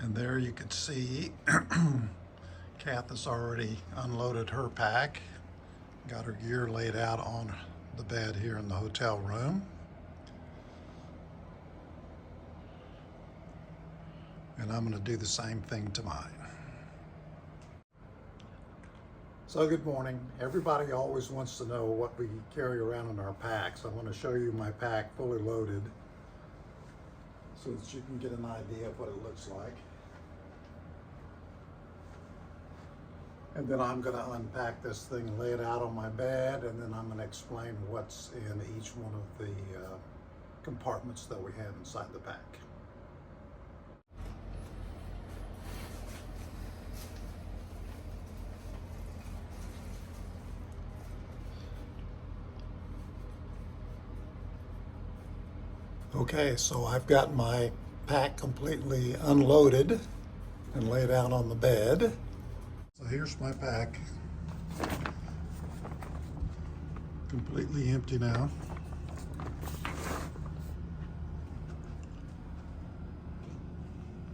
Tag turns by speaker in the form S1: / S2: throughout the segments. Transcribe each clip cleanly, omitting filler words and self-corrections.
S1: And there you can see Kath has already unloaded her pack, got her gear laid out on the bed here in the hotel room. And I'm going to do the same thing to mine. So good morning. Everybody always wants to know what we carry around in our packs. I want to show you my pack fully loaded so that you can get an idea of what it looks like. And then I'm going to unpack this thing and lay it out on my bed, and then I'm going to explain what's in each one of the compartments that we have inside the pack. Okay, so I've got my pack completely unloaded and laid out on the bed. So here's my pack, completely empty now.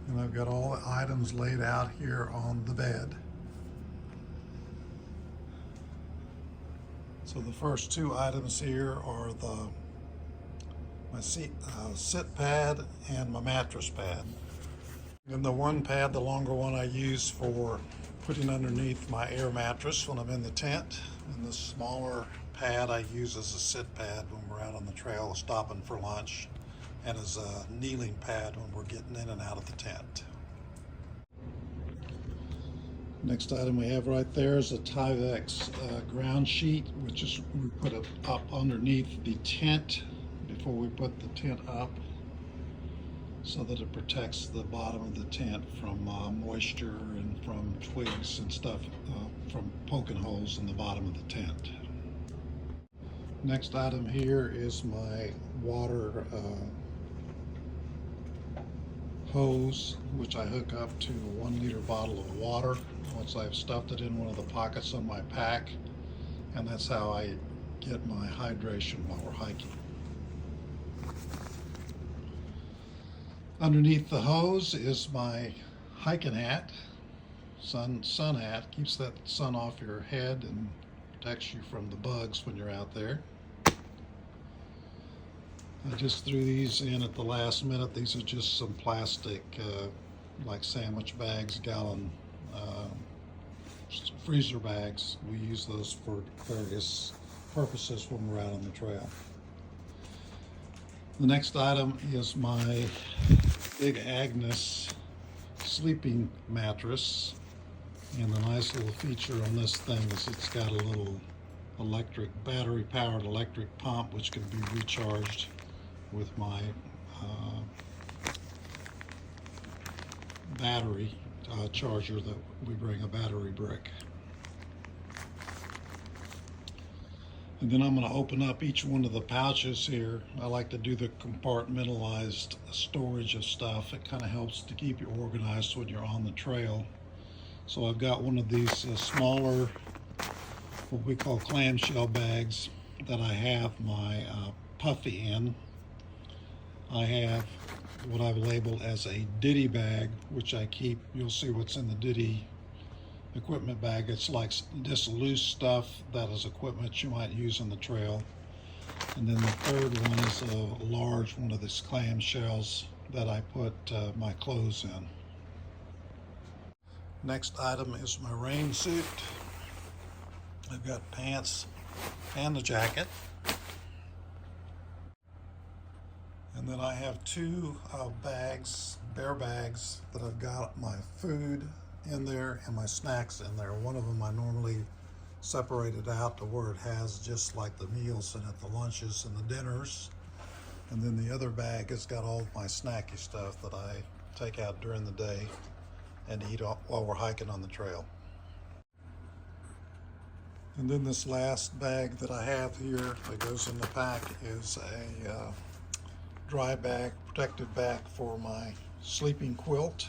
S1: And I've got all the items laid out here on the bed. So the first two items here are my sit pad and my mattress pad. And the one pad, the longer one, I use for putting underneath my air mattress when I'm in the tent. And the smaller pad I use as a sit pad when we're out on the trail stopping for lunch, and as a kneeling pad when we're getting in and out of the tent. Next item we have right there is a Tyvek ground sheet, which is we put it up underneath the tent before we put the tent up, so that it protects the bottom of the tent from moisture and from twigs and stuff from poking holes in the bottom of the tent. Next item here is my water hose, which I hook up to a 1 liter bottle of water once I've stuffed it in one of the pockets on my pack, and that's how I get my hydration while we're hiking. Underneath the hose is my hiking hat, sun hat. Keeps that sun off your head and protects you from the bugs when you're out there. I just threw these in at the last minute. These are just some plastic, like sandwich bags, gallon freezer bags. We use those for various purposes when we're out on the trail. The next item is my Big Agnes sleeping mattress, and the nice little feature on this thing is it's got a little battery powered electric pump which can be recharged with my battery charger that we bring, a battery brick. And then I'm going to open up each one of the pouches here. I like to do the compartmentalized storage of stuff. It kind of helps to keep you organized when you're on the trail. So I've got one of these smaller, what we call clamshell bags, that I have my puffy in. I have what I've labeled as a ditty bag, which I keep, you'll see what's in the ditty equipment bag. It's like just loose stuff that is equipment you might use on the trail. And then the third one is a large one of these clamshells that I put my clothes in. Next item is my rain suit. I've got pants and a jacket. And then I have two bags, bare bags, that I've got my food in there and my snacks in there. One of them I normally separate it out to where it has just like the meals in it, the lunches and the dinners. And then the other bag has got all my snacky stuff that I take out during the day and eat while we're hiking on the trail. And then this last bag that I have here that goes in the pack is a dry bag, protective bag for my sleeping quilt.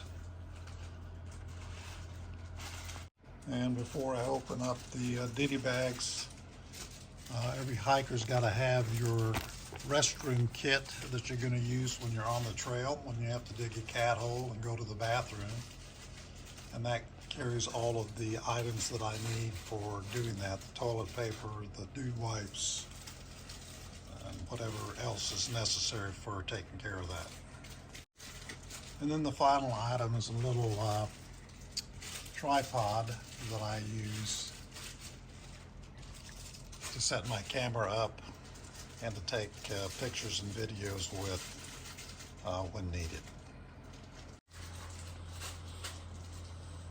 S1: And before I open up the ditty bags, every hiker's got to have your restroom kit that you're going to use when you're on the trail, when you have to dig a cat hole and go to the bathroom. And that carries all of the items that I need for doing that: the toilet paper, the dude wipes, and whatever else is necessary for taking care of that. And then the final item is a little tripod that I use to set my camera up and to take pictures and videos with when needed.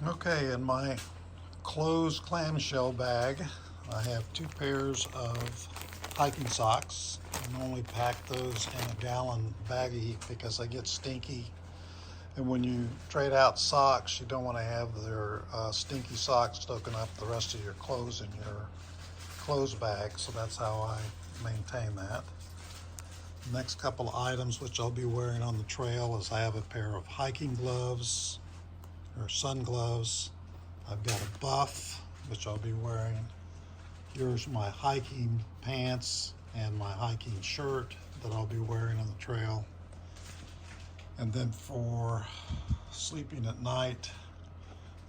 S1: Okay, in my closed clamshell bag, I have 2 pairs of hiking socks. I normally pack those in a gallon baggie because they get stinky. And when you trade out socks, you don't want to have their stinky socks soaking up the rest of your clothes in your clothes bag. So that's how I maintain that. The next couple of items which I'll be wearing on the trail is I have a pair of hiking gloves, or sun gloves. I've got a buff, which I'll be wearing. Here's my hiking pants and my hiking shirt that I'll be wearing on the trail. And then for sleeping at night,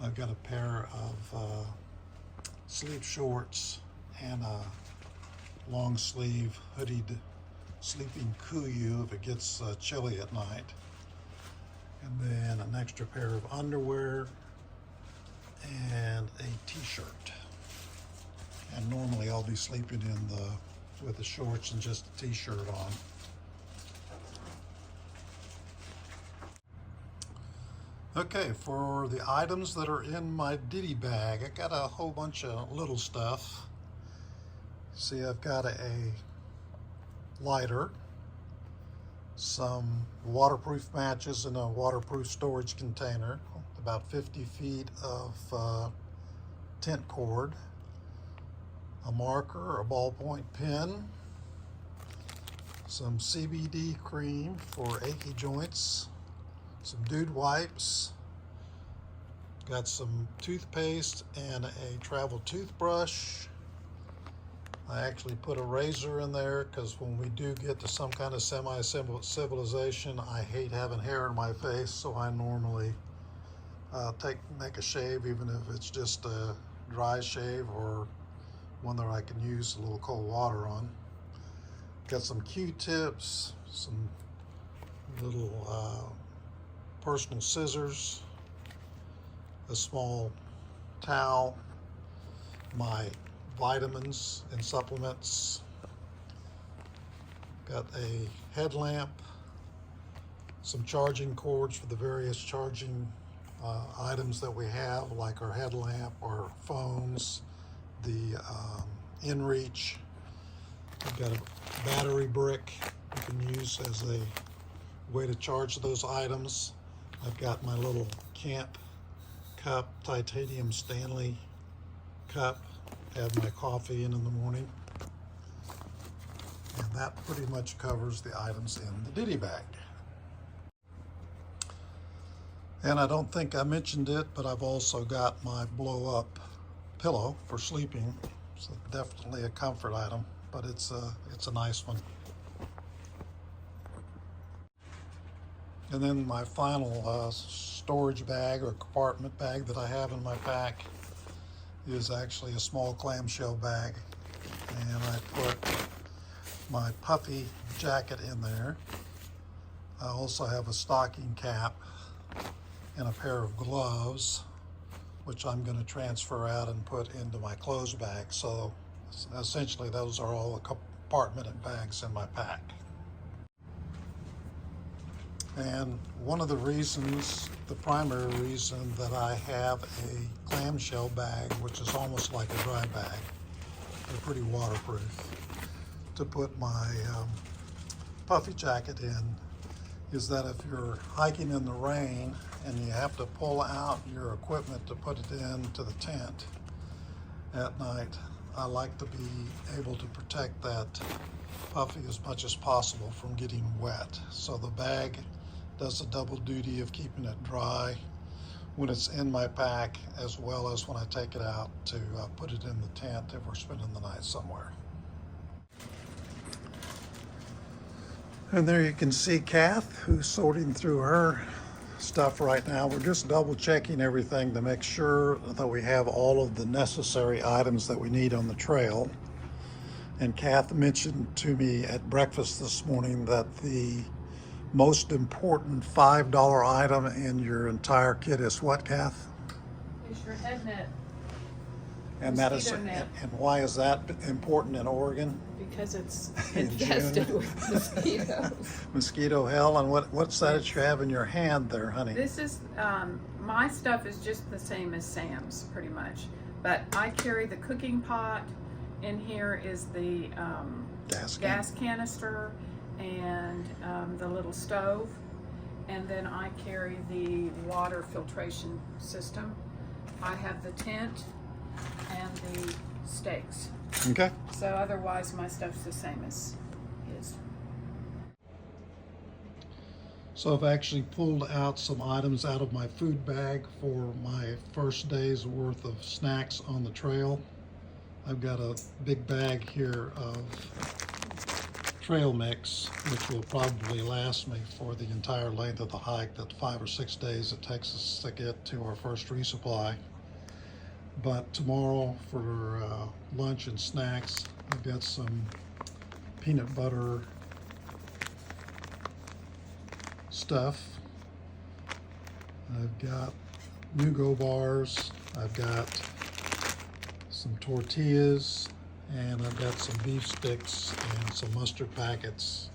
S1: I've got a pair of sleep shorts and a long sleeve hoodied sleeping kuyu if it gets chilly at night. And then an extra pair of underwear and a t-shirt. And normally I'll be sleeping with the shorts and just a t-shirt on. Okay, for the items that are in my ditty bag, I got a whole bunch of little stuff. See, I've got a lighter, some waterproof matches in a waterproof storage container, about 50 feet of tent cord, a marker, a ballpoint pen, some CBD cream for achy joints, some dude wipes, got some toothpaste and a travel toothbrush. I actually put a razor in there because when we do get to some kind of semi-civilization, I hate having hair in my face, so I normally make a shave, even if it's just a dry shave or one that I can use a little cold water on. Got some Q-tips, some little personal scissors, a small towel, my vitamins and supplements, got a headlamp, some charging cords for the various charging items that we have, like our headlamp, our phones, the inReach. I've got a battery brick you can use as a way to charge those items. I've got my little camp cup, titanium Stanley cup. Have my coffee in the morning. And that pretty much covers the items in the ditty bag. And I don't think I mentioned it, but I've also got my blow-up pillow for sleeping. It's definitely a comfort item, but it's a nice one. And then my final storage bag or compartment bag that I have in my pack is actually a small clamshell bag. And I put my puffy jacket in there. I also have a stocking cap and a pair of gloves, which I'm going to transfer out and put into my clothes bag. So essentially those are all the compartmented bags in my pack. And one of the reasons, the primary reason that I have a clamshell bag, which is almost like a dry bag, they're pretty waterproof, to put my puffy jacket in, is that if you're hiking in the rain and you have to pull out your equipment to put it into the tent at night, I like to be able to protect that puffy as much as possible from getting wet. So the bag does the double duty of keeping it dry when it's in my pack, as well as when I take it out to put it in the tent if we're spending the night somewhere. And there you can see Kath, who's sorting through her stuff right now. We're just double checking everything to make sure that we have all of the necessary items that we need on the trail. And Kath mentioned to me at breakfast this morning that the most important $5 item in your entire kit is what, Kath?
S2: Is your head net.
S1: And that is,
S2: Net.
S1: and why is that important in Oregon?
S2: Because it's
S1: In
S2: infested
S1: June.
S2: with mosquitoes.
S1: Mosquito hell. And what's that you have in your hand there, honey?
S2: This is, my stuff is just the same as Sam's, pretty much. But I carry the cooking pot. In here is the gas canister and the little stove. And then I carry the water filtration system. I have the tent and the stakes.
S1: Okay.
S2: So otherwise my stuff's the same as his.
S1: So I've actually pulled out some items out of my food bag for my first day's worth of snacks on the trail. I've got a big bag here of trail mix, which will probably last me for the entire length of the hike, that 5 or 6 days it takes us to get to our first resupply. But tomorrow for lunch and snacks, I've got some peanut butter stuff. I've got Nugo bars. I've got some tortillas, and I've got some beef sticks and some mustard packets.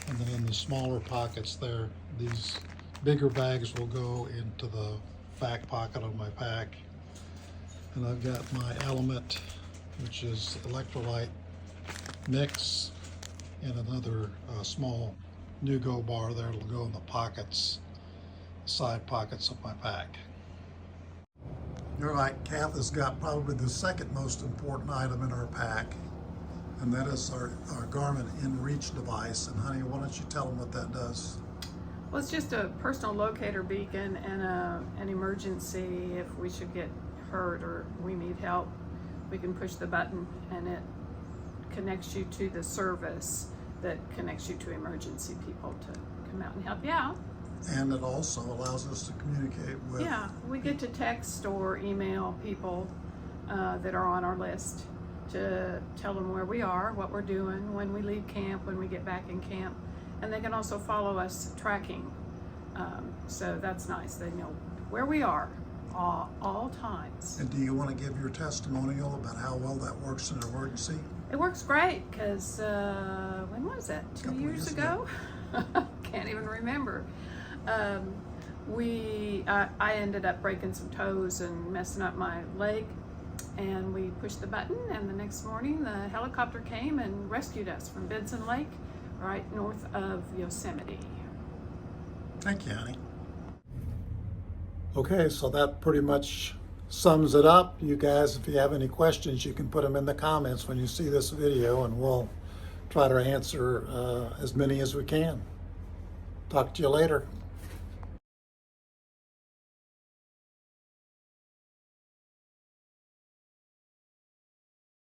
S1: And then in the smaller pockets there, these bigger bags will go into the back pocket of my pack. And I've got my element, which is electrolyte mix, and another small Nugo bar there. It'll go in the pockets, side pockets of my pack. You're right, Kath has got probably the second most important item in her pack, and that is our Garmin InReach device. And honey, why don't you tell them what that does?
S2: Well, it's just a personal locator beacon and an emergency if we should get hurt or we need help. We can push the button and it connects you to the service that connects you to emergency people to come out and help you out.
S1: And it also allows us to communicate with...
S2: Yeah, we get to text or email people that are on our list to tell them where we are, what we're doing, when we leave camp, when we get back in camp. And they can also follow us tracking. So that's nice. They know where we are all times.
S1: And do you want to give your testimonial about how well that works in an emergency?
S2: It works great because when was that? 2 years ago? Can't even remember. I ended up breaking some toes and messing up my leg, and we pushed the button, and the next morning the helicopter came and rescued us from Benson Lake, right north of Yosemite.
S1: Thank you, honey. Okay, so that pretty much sums it up. You guys, if you have any questions, you can put them in the comments when you see this video, and we'll try to answer as many as we can. Talk to you later.